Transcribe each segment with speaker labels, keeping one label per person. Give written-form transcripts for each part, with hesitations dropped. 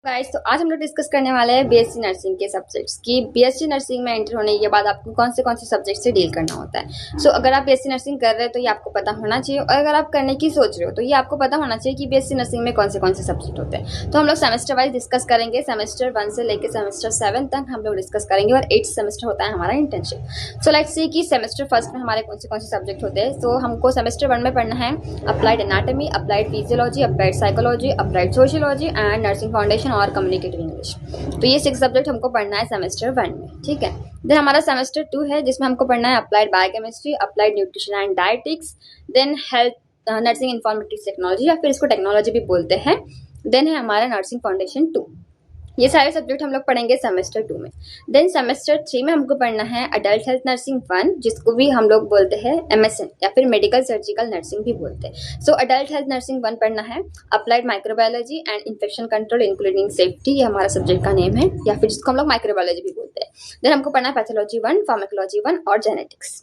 Speaker 1: Guys, तो आज हम लोग डिस्कस करने वाले हैं बीएससी नर्सिंग के सब्जेक्ट्स की। बीएससी नर्सिंग में एंटर होने के बाद आपको कौन से सब्जेक्ट से डील करना होता है। सो अगर आप बीएससी नर्सिंग कर रहे हो तो ये आपको पता होना चाहिए, और अगर आप करने की सोच रहे हो तो ये आपको पता होना चाहिए कि बीएससी नर्सिंग में कौन से सब्जेक्ट होते हैं। तो हम लोग सेमेस्टर वाइज डिस्कस करेंगे। सेमेस्टर 1 से लेकर सेमेस्टर 7 तक हम लोग डिस्कस करेंगे, और 8th सेमेस्टर होता है हमारा इंटर्नशिप। सो लेट्स सी कि सेमेस्टर फर्स्ट में हमारे कौन से सब्जेक्ट होते हैं। तो हमको सेमेस्टर 1 में पढ़ना है applied anatomy, applied physiology, applied psychology, applied sociology and nursing foundation और कम्युनिकेटिव इंग्लिश। तो ये 6 सब्जेक्ट हमको पढ़ना है सेमेस्टर 1 में, ठीक है। देन हमारा सेमेस्टर 2 है जिसमें हमको पढ़ना है applied biochemistry, applied nutrition and dietetics, then health nursing informatics technology या फिर इसको टेक्नोलॉजी भी बोलते हैं। देन है हमारा नर्सिंग फाउंडेशन 2। ये सारे सब्जेक्ट हम लोग पढ़ेंगे सेमेस्टर 2 में। देन सेमेस्टर 3 में हमको पढ़ना है अडल्ट हेल्थ नर्सिंग 1, जिसको भी हम लोग बोलते हैं MSN या फिर मेडिकल सर्जिकल नर्सिंग भी बोलते हैं। सो अडल्ट हेल्थ नर्सिंग 1 पढ़ना है। Applied microbiology and infection control including safety, ये हमारा सब्जेक्ट का नेम है, या फिर जिसको हम लोग माइक्रोबायोलॉजी भी बोलते हैं। देन हमको पढ़ना है पैथोलॉजी 1, फार्माकोलॉजी 1 और जेनेटिक्स।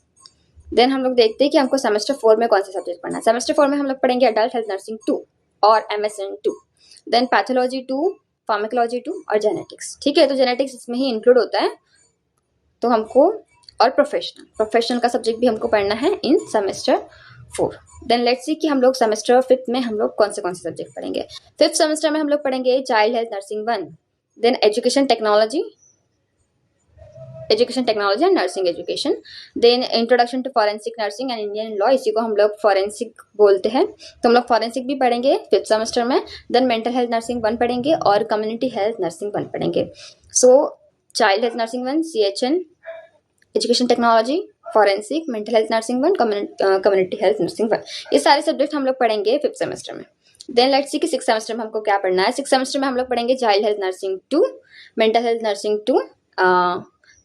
Speaker 1: देन हम लोग देखते हैं कि हमको सेमेस्टर 4 में कौन से सब्जेक्ट पढ़ना है। सेमेस्टर 4 में हम लोग पढ़ेंगे अडल्ट हेल्थ नर्सिंग 2 और MSN 2, देन पैथोलॉजी 2, फार्माकोलॉजी 2 और जेनेटिक्स, ठीक है। तो जेनेटिक्स इसमें ही इंक्लूड होता है। तो हमको और प्रोफेशनल का सब्जेक्ट भी हमको पढ़ना है इन सेमेस्टर 4। देन लेट्स सी कि हम लोग सेमेस्टर 5 में हम लोग कौन से सब्जेक्ट पढ़ेंगे। 5th सेमेस्टर में हम लोग पढ़ेंगे child health nursing 1, then education technology and nursing education, then introduction to forensic nursing and Indian law, इसी को हम लोग फॉरेंसिक बोलते हैं। तो हम लोग फॉरेंसिक भी पढ़ेंगे 5th सेमेस्टर में। देन मेंटल हेल्थ नर्सिंग 1 पढ़ेंगे और कम्युनिटी हेल्थ नर्सिंग 1 पढ़ेंगे। So child health nursing 1, CHN, education technology, forensic, mental health nursing 1, community health nursing 1, ये सारे सब्जेक्ट हम लोग पढ़ेंगे 5th सेमेस्टर में। देन लेट्स सी कि 6th सेमेस्टर में हमको क्या पढ़ना है। 6th सेमेस्टर में हम लोग पढ़ेंगे child health nursing 2, mental health nursing 2,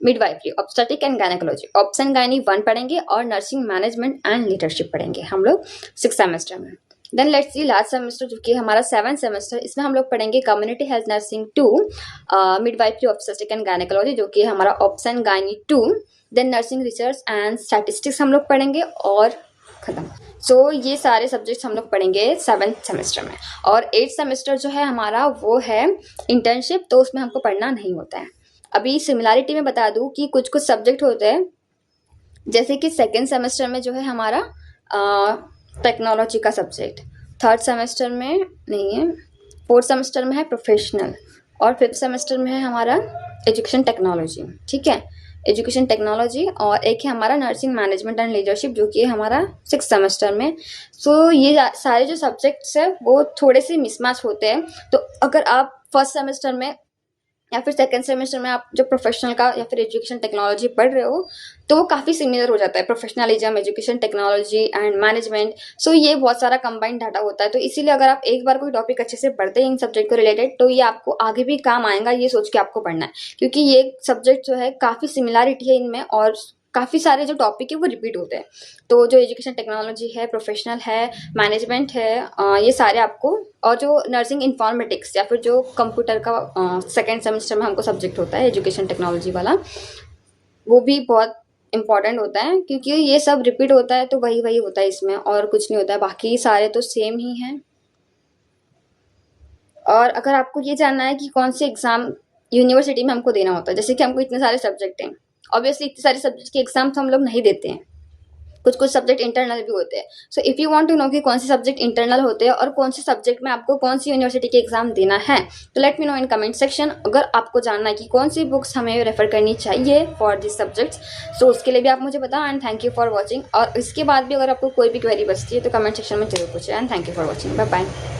Speaker 1: midwifery, obstetric and gynaecology, obs and gynae 1 पढ़ेंगे और नर्सिंग मैनेजमेंट एंड लीडरशिप पढ़ेंगे हम लोग 6th सेमेस्टर में। Then let's see last semester जो कि हमारा 7th सेमेस्टर, इसमें हम लोग पढ़ेंगे community health nursing 2, midwifery, obstetric and gynaecology जो कि हमारा obs and gynae 2, then nursing research and statistics हम लोग पढ़ेंगे और खत्म। सो ये सारे सब्जेक्ट्स हम लोग पढ़ेंगे 7th सेमेस्टर में। और 8th सेमेस्टर जो है हमारा वो है इंटर्नशिप, तो उसमें हमको पढ़ना नहीं होता है। अभी सिमिलैरिटी में बता दूं कि कुछ सब्जेक्ट होते हैं, जैसे कि 2nd सेमेस्टर में जो है हमारा टेक्नोलॉजी का सब्जेक्ट, 3rd सेमेस्टर में नहीं है, 4th सेमेस्टर में है प्रोफेशनल, और 5th सेमेस्टर में है हमारा एजुकेशन टेक्नोलॉजी, ठीक है, एजुकेशन टेक्नोलॉजी। और एक है हमारा नर्सिंग मैनेजमेंट एंड लीडरशिप जो कि है हमारा 6th सेमेस्टर में। सो ये सारे जो सब्जेक्ट्स है वो थोड़े से मिसमैच होते हैं। तो अगर आप फर्स्ट सेमेस्टर में या फिर 2nd सेमेस्टर में आप जो प्रोफेशनल का या फिर एजुकेशन टेक्नोलॉजी पढ़ रहे हो तो वो काफ़ी सिमिलर हो जाता है, professionalism, education technology and management. So ये बहुत सारा कंबाइंड डाटा होता है। तो इसीलिए अगर आप एक बार कोई टॉपिक अच्छे से पढ़ते हैं इन सब्जेक्ट को रिलेटेड, तो ये आपको आगे भी काम आएगा, ये सोच के आपको पढ़ना है, क्योंकि ये सब्जेक्ट जो है काफ़ी सिमिलैरिटी है इनमें, और काफ़ी सारे जो टॉपिक है वो रिपीट होते हैं। तो जो एजुकेशन टेक्नोलॉजी है, प्रोफेशनल है, मैनेजमेंट है, ये सारे आपको, और जो नर्सिंग इन्फॉर्मेटिक्स या फिर जो कंप्यूटर का 2nd सेमेस्टर में हमको सब्जेक्ट होता है एजुकेशन टेक्नोलॉजी वाला, वो भी बहुत इंपॉर्टेंट होता है, क्योंकि ये सब रिपीट होता है। तो वही होता है इसमें, और कुछ नहीं होता है, बाकी सारे तो सेम ही हैं। और अगर आपको ये जानना है कि कौन से एग्ज़ाम यूनिवर्सिटी में हमको देना होता है, जैसे कि हमको इतने सारे सब्जेक्ट हैं, ऑब्वियसली इतने सारे सब्जेक्ट के एग्जाम्स हम लोग नहीं देते हैं, कुछ सब्जेक्ट इंटरनल भी होते हैं। So if you want to know कि कौन से सब्जेक्ट इंटरनल होते हैं और कौन से सब्जेक्ट में आपको कौन सी यूनिवर्सिटी के एग्जाम देना है, तो let me know in comment section. अगर आपको जानना है कि कौन सी बुक्स हमें रेफर करनी चाहिए फॉर दिस सब्जेक्ट्स, सो उसके लिए भी आप मुझे बताओ। And thank you for watching. और इसके बाद भी अगर आपको कोई भी क्वेरी बचती है तो कमेंट सेक्शन में जरूर पूछें। And thank you for watching, bye bye.